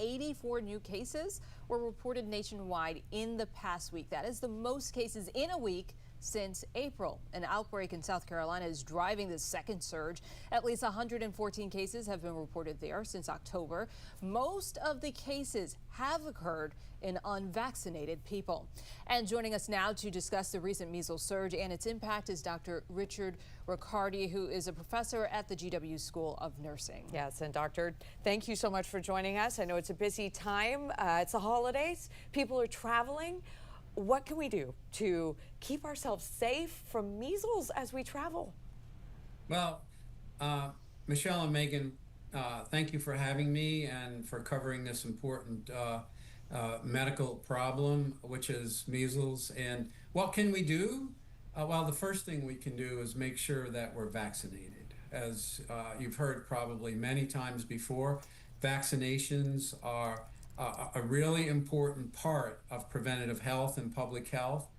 84 new cases were reported nationwide in the past week. That is the most cases in a week since April. An outbreak in South Carolina is driving the second surge. At least 114 cases have been reported there since October. Most of the cases have occurred in unvaccinated people. And joining us now to discuss the recent measles surge and its impact is Dr. Ricciardi, who is a professor at the GW School of Nursing. Yes, and Doctor, thank you so much for joining us. I know it's a busy time. It's the holidays. People are traveling. What can we do to keep ourselves safe from measles as we travel? Well, Michelle and Megan, thank you for having me and for covering this important medical problem, which is measles. And what can we do? Well, the first thing we can do is make sure that we're vaccinated. As you've heard probably many times before, vaccinations are a really important part of preventative health and public health.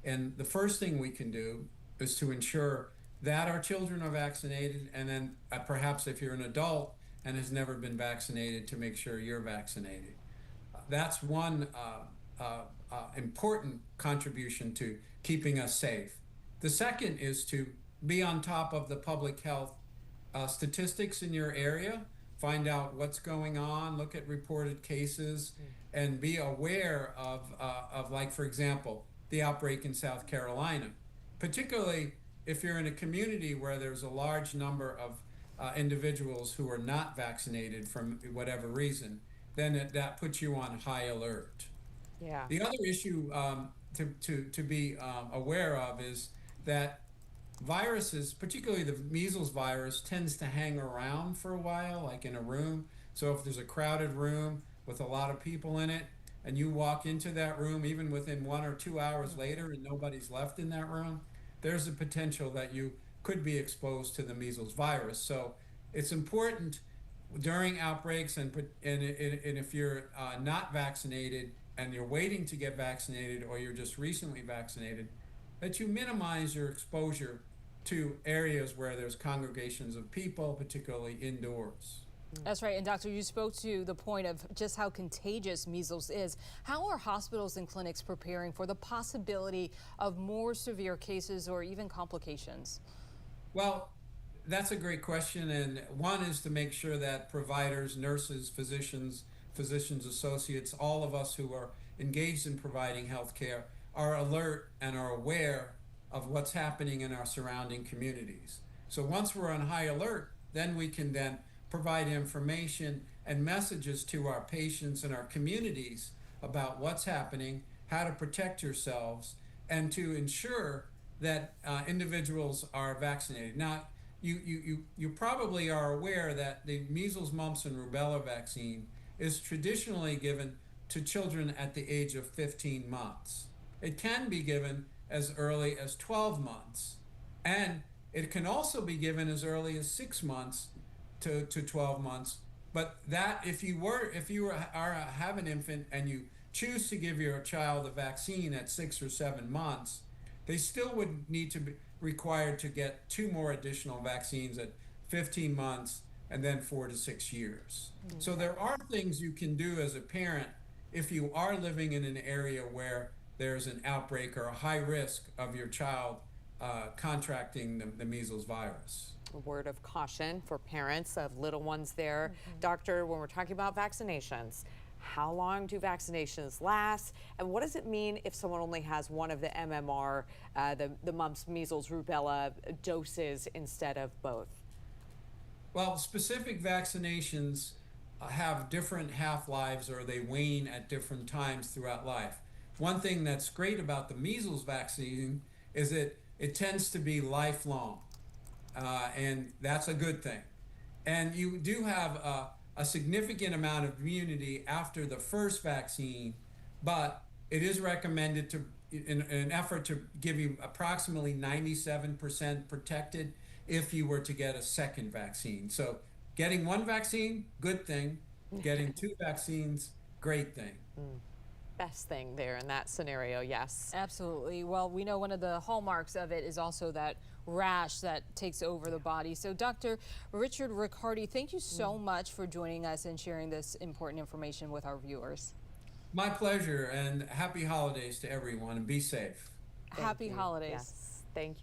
And the first thing we can do is to ensure that our children are vaccinated, and then perhaps if you're an adult and has never been vaccinated, to make sure you're vaccinated. That's one important contribution to keeping us safe. The second is to be on top of the public health statistics in your area. Find out what's going on, look at reported cases, and be aware of like, for example, the outbreak in South Carolina. Particularly if you're in a community where there's a large number of individuals who are not vaccinated from whatever reason, then that puts you on high alert. Yeah. The other issue to be aware of is that viruses, particularly the measles virus, tends to hang around for a while, like in a room. So if there's a crowded room with a lot of people in it, and you walk into that room, even within 1 or 2 hours later, and nobody's left in that room, there's a potential that you could be exposed to the measles virus. So it's important during outbreaks, and if you're not vaccinated and you're waiting to get vaccinated, or you're just recently vaccinated, that you minimize your exposure to areas where there's congregations of people, particularly indoors. That's right. And Doctor, you spoke to the point of just how contagious measles is. How are hospitals and clinics preparing for the possibility of more severe cases or even complications? Well, that's a great question. And one is to make sure that providers, nurses, physicians associates, all of us who are engaged in providing health care are alert and are aware of what's happening in our surrounding communities. So once we're on high alert, then we can then provide information and messages to our patients and our communities about what's happening, how to protect yourselves, and to ensure that individuals are vaccinated. Now, you probably are aware that the measles, mumps, and rubella vaccine is traditionally given to children at the age of 15 months. It can be given as early as 12 months, and it can also be given as early as 6 months to 12 months. But that, if you have an infant and you choose to give your child a vaccine at 6 or 7 months, they still would need to be required to get 2 more additional vaccines at 15 months and then 4 to 6 years. Mm-hmm. So there are things you can do as a parent if you are living in an area where there's an outbreak or a high risk of your child contracting the measles virus. A word of caution for parents of little ones there. Mm-hmm. Doctor, when we're talking about vaccinations, how long do vaccinations last? And what does it mean if someone only has one of the MMR, the mumps, measles, rubella doses instead of both? Well, specific vaccinations have different half-lives, or they wane at different times throughout life. One thing that's great about the measles vaccine is that it tends to be lifelong, and that's a good thing. And you do have a significant amount of immunity after the first vaccine, but it is recommended to, in an effort to give you approximately 97% protected if you were to get a second vaccine. So getting one vaccine, good thing. Getting 2 vaccines, great thing. best thing there in that scenario, yes. Absolutely. Well, we know one of the hallmarks of it is also that rash that takes over the body. So Dr. Richard Ricciardi, thank you so much for joining us and sharing this important information with our viewers. My pleasure, and happy holidays to everyone, and be safe. Thank Happy you. holidays. Yes, thank you.